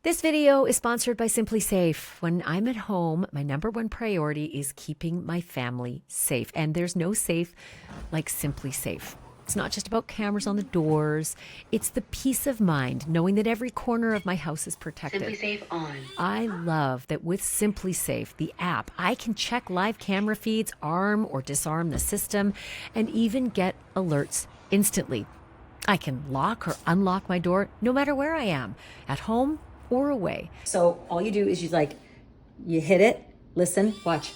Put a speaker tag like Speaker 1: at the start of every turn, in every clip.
Speaker 1: This video is sponsored by Simply Safe. When I'm at home, my number one priority is keeping my family safe. And there's no safe like Simply Safe. It's not just about cameras on the doors. It's the peace of mind knowing that every corner of my house is protected.
Speaker 2: Simply Safe on.
Speaker 1: I love that with Simply Safe, the app, I can check live camera feeds, arm or disarm the system, and even get alerts instantly. I can lock or unlock my door no matter where I am, at home or away. So all you do is you hit it, listen, watch.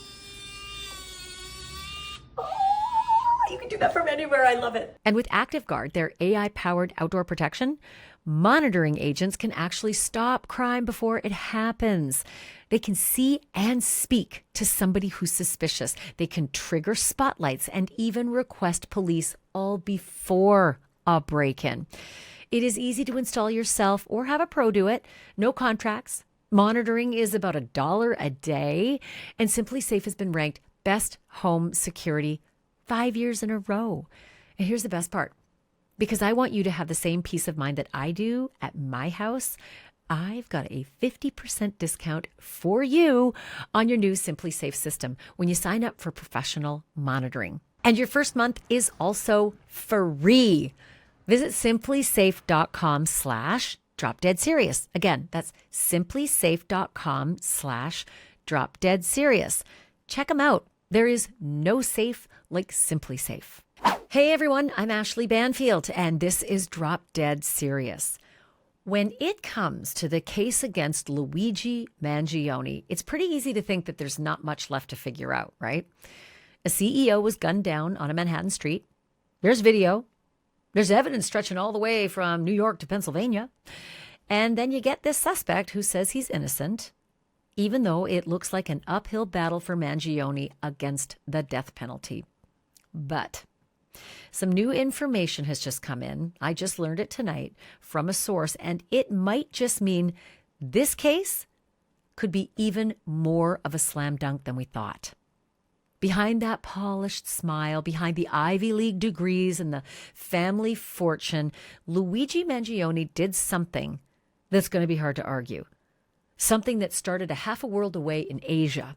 Speaker 1: You can do that from anywhere. I love it. And with ActiveGuard, their AI-powered outdoor protection, monitoring agents can actually stop crime before it happens. They can see and speak to somebody who's suspicious. They can trigger spotlights and even request police all before a break-in. It is easy to install yourself or have a pro do it. No contracts. Monitoring is about $1 a day. And Simply Safe has been ranked best home security 5 years in a row. And here's the best part. Because I want you to have the same peace of mind that I do at my house, I've got a 50% discount for you on your new Simply Safe system when you sign up for professional monitoring. And your first month is also free. Visit simplysafe.com/dropdeadserious. Again, that's simplysafe.com/dropdeadserious. Check them out. There is no safe like Simply Safe. Hey everyone, I'm Ashleigh Banfield, and this is Drop Dead Serious. When it comes to the case against Luigi Mangione, it's pretty easy to think that there's not much left to figure out, right? A CEO was gunned down on a Manhattan street. There's video. There's evidence stretching all the way from New York to Pennsylvania. And then you get this suspect who says he's innocent, even though it looks like an uphill battle for Mangione against the death penalty. But some new information has just come in. I just learned it tonight from a source, and it might just mean this case could be even more of a slam dunk than we thought. Behind that polished smile, behind the Ivy League degrees and the family fortune, Luigi Mangione did something that's going to be hard to argue. Something that started a half a world away in Asia.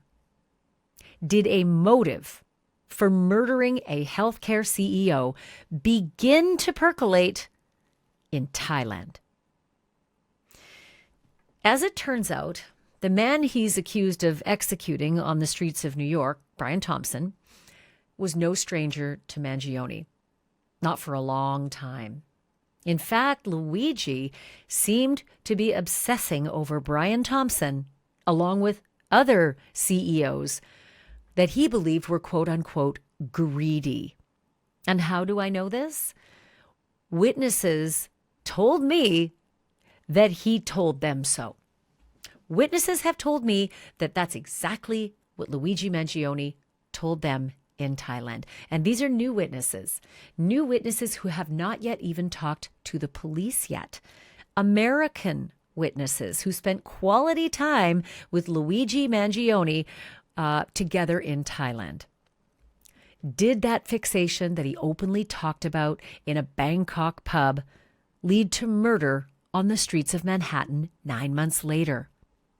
Speaker 1: Did a motive for murdering a healthcare CEO begin to percolate in Thailand? As it turns out, the man he's accused of executing on the streets of New York, Brian Thompson, was no stranger to Mangione. Not for a long time. In fact, Luigi seemed to be obsessing over Brian Thompson, along with other CEOs that he believed were quote-unquote greedy. And how do I know this? Witnesses told me that he told them so. Witnesses have told me that that's exactly what Luigi Mangione told them in Thailand. And these are new witnesses who have not yet even talked to the police yet. American witnesses who spent quality time with Luigi Mangione together in Thailand. Did that fixation that he openly talked about in a Bangkok pub lead to murder on the streets of Manhattan 9 months later?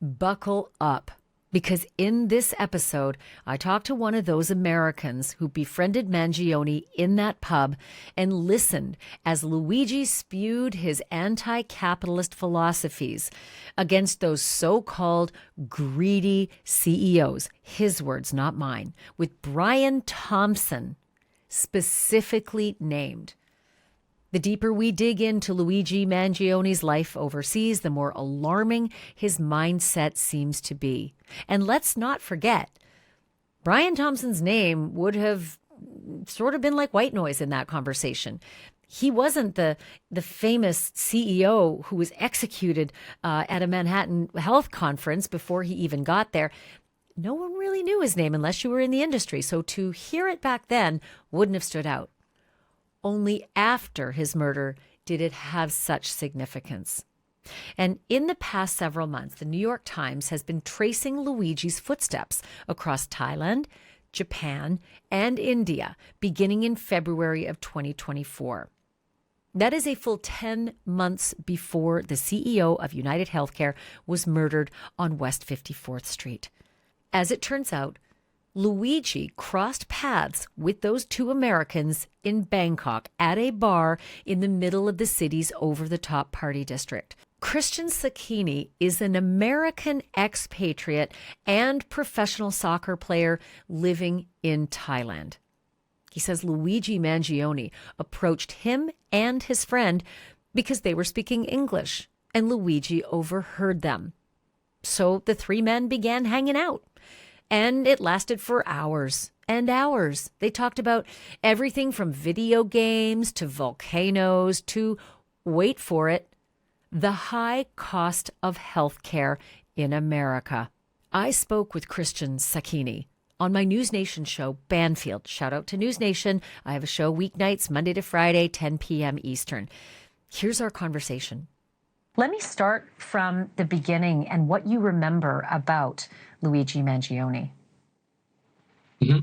Speaker 1: Buckle up, because in this episode, I talked to one of those Americans who befriended Mangione in that pub and listened as Luigi spewed his anti-capitalist philosophies against those so-called greedy CEOs. His words, not mine, with Brian Thompson specifically named. The deeper we dig into Luigi Mangione's life overseas, the more alarming his mindset seems to be. And let's not forget, Brian Thompson's name would have sort of been like white noise in that conversation. He wasn't the famous CEO who was executed at a Manhattan health conference before he even got there. No one really knew his name unless you were in the industry. So to hear it back then wouldn't have stood out. Only after his murder did it have such significance. And in the past several months, the New York Times has been tracing Luigi's footsteps across Thailand, Japan, and India, beginning in February of 2024. That is a full 10 months before the CEO of United Healthcare was murdered on West 54th Street. As it turns out, Luigi crossed paths with those two Americans in Bangkok at a bar in the middle of the city's over-the-top party district. Christian Sacchini is an American expatriate and professional soccer player living in Thailand. He says Luigi Mangione approached him and his friend because they were speaking English, and Luigi overheard them. So the three men began hanging out. And it lasted for hours and hours. They talked about everything from video games to volcanoes to, wait for it, the high cost of healthcare in America. I spoke with Christian Sacchini on my NewsNation show, Banfield. Shout out to NewsNation. I have a show weeknights, Monday to Friday, 10 p.m. Eastern. Here's our conversation. Let me start from the beginning and what you remember about Luigi Mangione.
Speaker 2: Mm-hmm.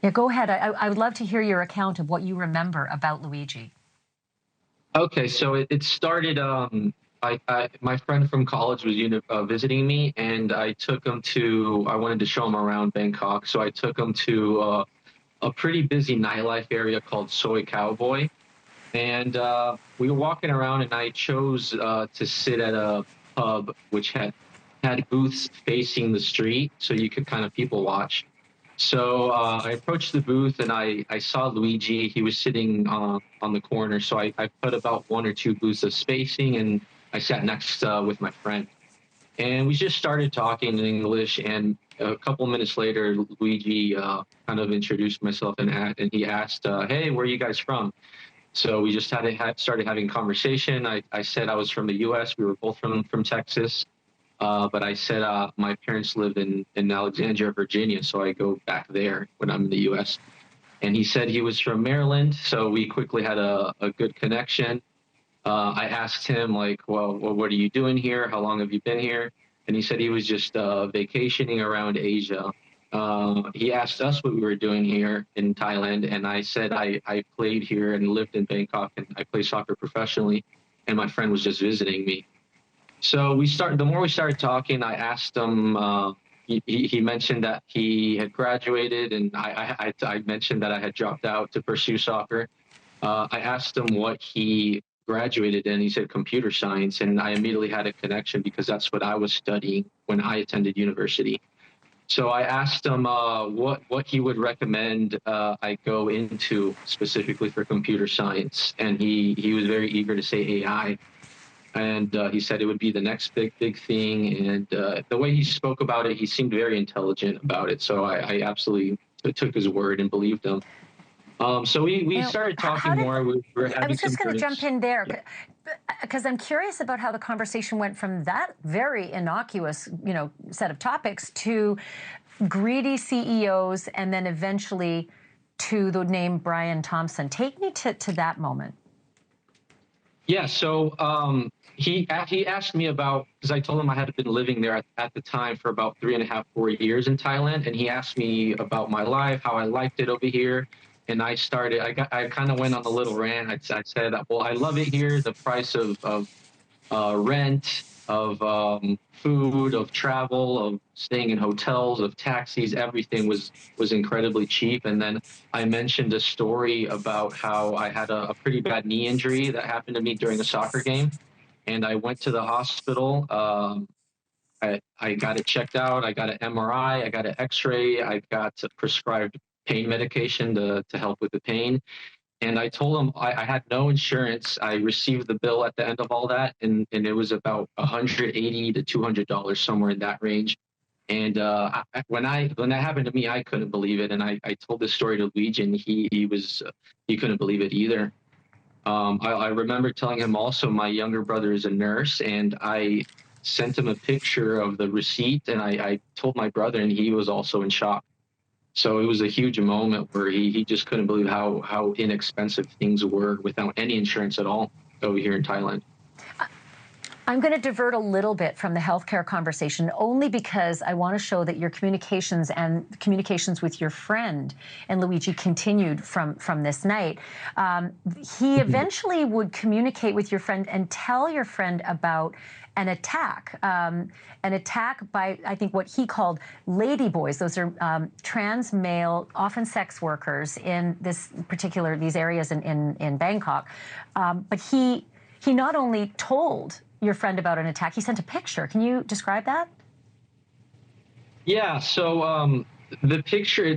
Speaker 1: Yeah, go ahead. I would love to hear your account of what you remember about Luigi.
Speaker 2: Okay, so it started. My friend from college was visiting me, and I wanted to show him around Bangkok, so I took him to a pretty busy nightlife area called Soy Cowboy. And we were walking around, and I chose to sit at a pub which had booths facing the street, so you could kind of people watch. So I approached the booth, and I saw Luigi. He was sitting on the corner, so I put about one or two booths of spacing, and I sat next with my friend. And we just started talking in English, and a couple minutes later, Luigi kind of introduced myself, and he asked, hey, where are you guys from? So we just started having conversation. I said I was from the U.S. We were both from Texas. But I said my parents live in Alexandria, Virginia, so I go back there when I'm in the U.S. And he said he was from Maryland, so we quickly had a good connection. I asked him, like, well, what are you doing here? How long have you been here? And he said he was just vacationing around Asia. He asked us what we were doing here in Thailand, and I said I played here and lived in Bangkok, and I play soccer professionally, and my friend was just visiting me. So the more we started talking, I asked him, he mentioned that he had graduated, and I mentioned that I had dropped out to pursue soccer. I asked him what he graduated in. He said computer science, and I immediately had a connection because that's what I was studying when I attended university. So I asked him what he would recommend I go into specifically for computer science, and he was very eager to say AI. And he said it would be the next big thing. And the way he spoke about it, he seemed very intelligent about it. So I absolutely took his word and believed him. So we started talking more. We were having
Speaker 1: I was just going to jump in there because I'm curious about how the conversation went from that very innocuous, set of topics to greedy CEOs and then eventually to the name Brian Thompson. Take me to that moment.
Speaker 2: Yeah, so he asked me about, because I told him I had been living there at the time for about 3.5, 4 years in Thailand, and he asked me about my life, how I liked it over here, and I kind of went on a little rant. I said, well, I love it here. The price of rent, of food, of travel, of staying in hotels, of taxis, everything was incredibly cheap. And then I mentioned a story about how I had a pretty bad knee injury that happened to me during a soccer game. And I went to the hospital. I got it checked out. I got an MRI. I got an X-ray. I got prescribed pain medication to help with the pain. And I told him I had no insurance. I received the bill at the end of all that, and it was about $180 to $200, somewhere in that range. And when that happened to me, I couldn't believe it. And I told this story to Luigi, and he couldn't believe it either. I remember telling him also my younger brother is a nurse, and I sent him a picture of the receipt, and I told my brother, and he was also in shock. So it was a huge moment where he just couldn't believe how inexpensive things were without any insurance at all over here in Thailand.
Speaker 1: I'm going to divert a little bit from the healthcare conversation only because I want to show that your communications and communications with your friend and Luigi continued from this night. He eventually would communicate with your friend and tell your friend about an attack by, I think, what he called lady boys. Those are trans male, often sex workers in these areas in Bangkok. But he not only told your friend about an attack, he sent a picture. Can you describe that?
Speaker 2: Yeah, so the picture,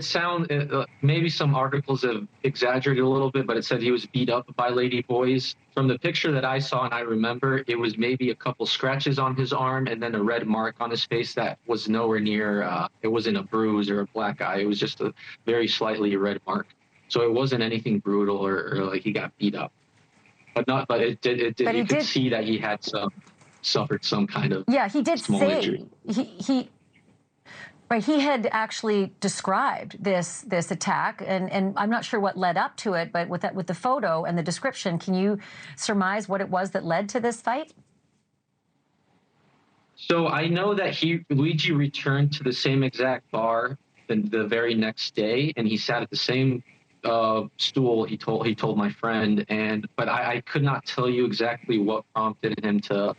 Speaker 2: maybe some articles have exaggerated a little bit, but it said he was beat up by lady boys. From the picture that I saw and I remember, it was maybe a couple scratches on his arm and then a red mark on his face that was nowhere near, it wasn't a bruise or a black eye. It was just a very slightly red mark. So it wasn't anything brutal or like he got beat up. But you could see that he had suffered some kind of
Speaker 1: he did
Speaker 2: small
Speaker 1: say
Speaker 2: injury.
Speaker 1: Right, he had actually described this attack, and I'm not sure what led up to it, but with the photo and the description, can you surmise what it was that led to this fight?
Speaker 2: So I know that Luigi returned to the same exact bar the very next day, and he sat at the same stool. He told my friend, but I could not tell you exactly what prompted him to.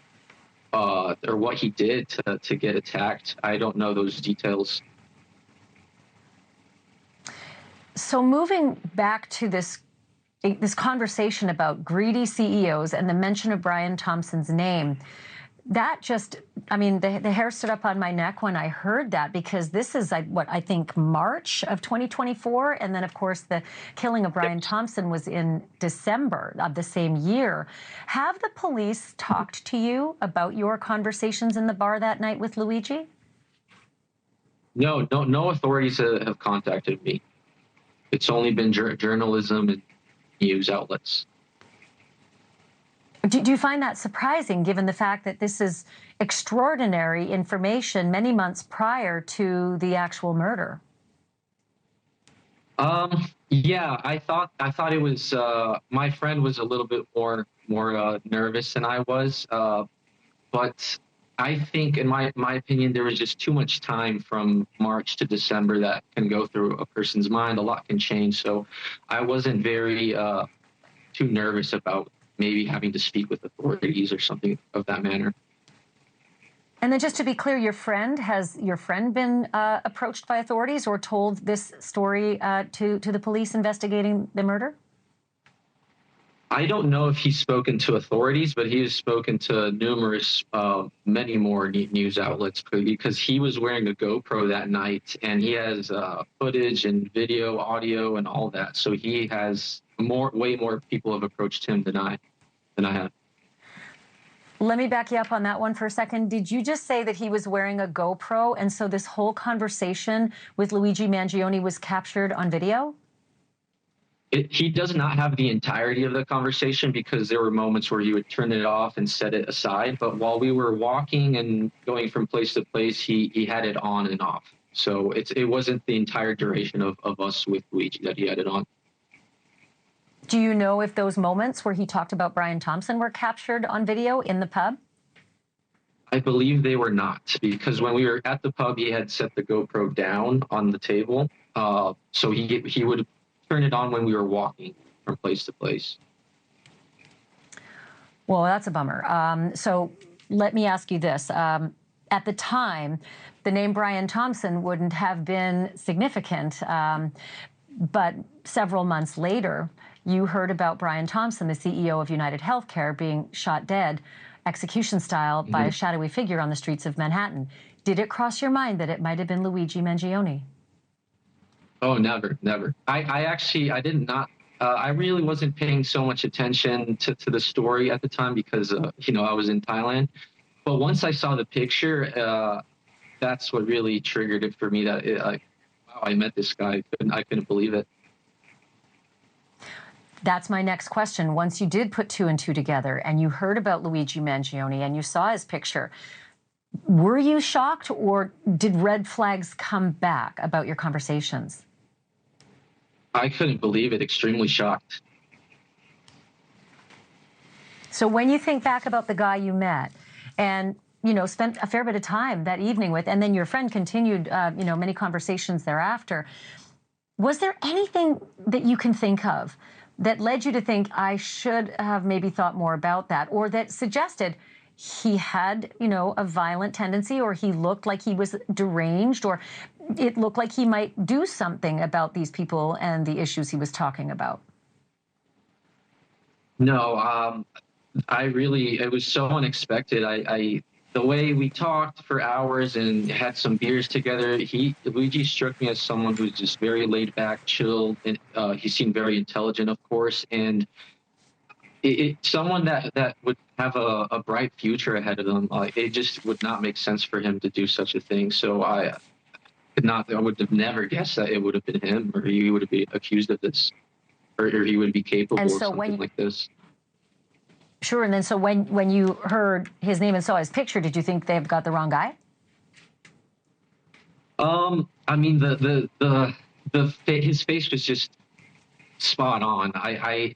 Speaker 2: Or what he did to get attacked. I don't know those details.
Speaker 1: So moving back to this conversation about greedy CEOs and the mention of Brian Thompson's name, that just, I mean, the hair stood up on my neck when I heard that, because this is what I think March of 2024. And then, of course, the killing of Brian Thompson was in December of the same year. Have the police talked to you about your conversations in the bar that night with Luigi?
Speaker 2: No authorities have contacted me. It's only been journalism and news outlets.
Speaker 1: Do you find that surprising, given the fact that this is extraordinary information many months prior to the actual murder?
Speaker 2: Yeah, I thought it was. My friend was a little bit more nervous than I was, but I think, in my opinion, there was just too much time from March to December that can go through a person's mind. A lot can change, so I wasn't very too nervous about maybe having to speak with authorities or something of that manner.
Speaker 1: And then, just to be clear, has your friend been approached by authorities or told this story to the police investigating the murder?
Speaker 2: I don't know if he's spoken to authorities, but he has spoken to many more news outlets, because he was wearing a GoPro that night, and he has footage and video, audio, and all that. So he has way more people have approached him than I have.
Speaker 1: Let me back you up on that one for a second. Did you just say that he was wearing a GoPro, and so this whole conversation with Luigi Mangione was captured on video?
Speaker 2: He does not have the entirety of the conversation, because there were moments where he would turn it off and set it aside. But while we were walking and going from place to place, he had it on and off. So it wasn't the entire duration of us with Luigi that he had it on.
Speaker 1: Do you know if those moments where he talked about Brian Thompson were captured on video in the pub?
Speaker 2: I believe they were not, because when we were at the pub, he had set the GoPro down on the table. So he would turn it on when we were walking from place to place.
Speaker 1: Well, that's a bummer. So let me ask you this. At the time, the name Brian Thompson wouldn't have been significant, but several months later, you heard about Brian Thompson, the CEO of United Healthcare, being shot dead, execution style, by a shadowy figure on the streets of Manhattan. Did it cross your mind that it might have been Luigi Mangione?
Speaker 2: Oh, never. I did not. I really wasn't paying so much attention to the story at the time, because, I was in Thailand. But once I saw the picture, that's what really triggered it for me. Wow, I met this guy. I couldn't believe it.
Speaker 1: That's my next question. Once you did put two and two together and you heard about Luigi Mangione and you saw his picture, were you shocked, or did red flags come back about your conversations?
Speaker 2: I couldn't believe it. Extremely shocked.
Speaker 1: So when you think back about the guy you met, and, spent a fair bit of time that evening with, and then your friend continued, many conversations thereafter. Was there anything that you can think of that led you to think I should have maybe thought more about that, or that suggested he had, a violent tendency, or he looked like he was deranged, or it looked like he might do something about these people and the issues he was talking about?
Speaker 2: No, it was so unexpected. The way we talked for hours and had some beers together, Luigi struck me as someone who's just very laid back, chill, and he seemed very intelligent, of course, and someone that would have a bright future ahead of them. It just would not make sense for him to do such a thing. So I would have never guessed that it would have been him, or he would be accused of this, or he would be capable of something like this.
Speaker 1: Sure. And then so when you heard his name and saw his picture, did you think they've got the wrong guy?
Speaker 2: I mean, his face was just spot on. I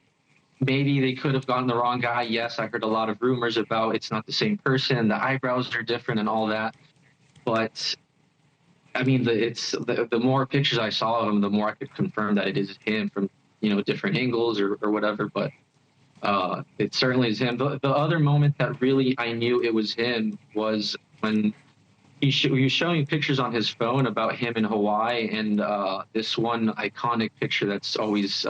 Speaker 2: maybe they could have gotten the wrong guy. Yes, I heard a lot of rumors about it's not the same person. The eyebrows are different and all that. But I mean, the more pictures I saw of him, the more I could confirm that it is him from, different angles or whatever. But it certainly is him. The other moment that really I knew it was him was when he was showing pictures on his phone about him in Hawaii, and this one iconic picture that's always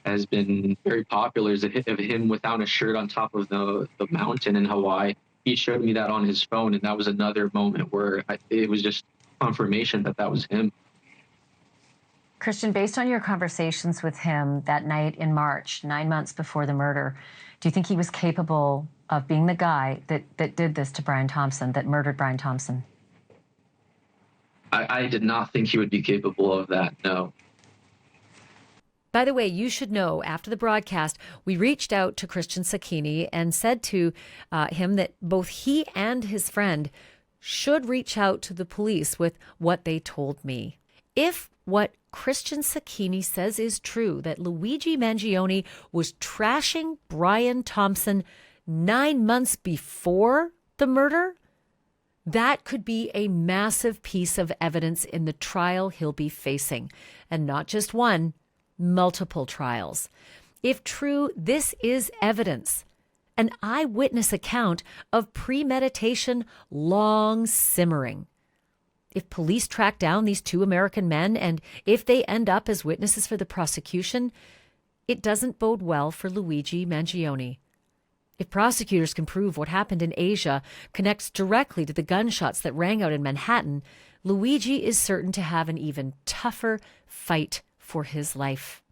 Speaker 2: has been very popular is of him without a shirt on top of the mountain in Hawaii. He showed me that on his phone, and that was another moment where it was just confirmation that was him.
Speaker 1: Christian, based on your conversations with him that night in March, 9 months before the murder, do you think he was capable of being the guy that did this to Brian Thompson, that murdered Brian Thompson?
Speaker 2: I did not think he would be capable of that, no.
Speaker 1: By the way, you should know, after the broadcast, we reached out to Christian Sacchini and said to him that both he and his friend should reach out to the police with what they told me. If what Christian Sacchini says is true, that Luigi Mangione was trashing Brian Thompson 9 months before the murder, that could be a massive piece of evidence in the trial he'll be facing. And not just one, multiple trials. If true, this is evidence, an eyewitness account of premeditation long simmering. If police track down these two American men, and if they end up as witnesses for the prosecution, it doesn't bode well for Luigi Mangione. If prosecutors can prove what happened in Asia connects directly to the gunshots that rang out in Manhattan, Luigi is certain to have an even tougher fight for his life.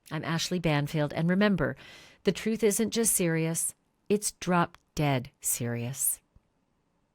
Speaker 1: I'm Ashleigh Banfield, and remember, the truth isn't just serious, it's drop dead serious.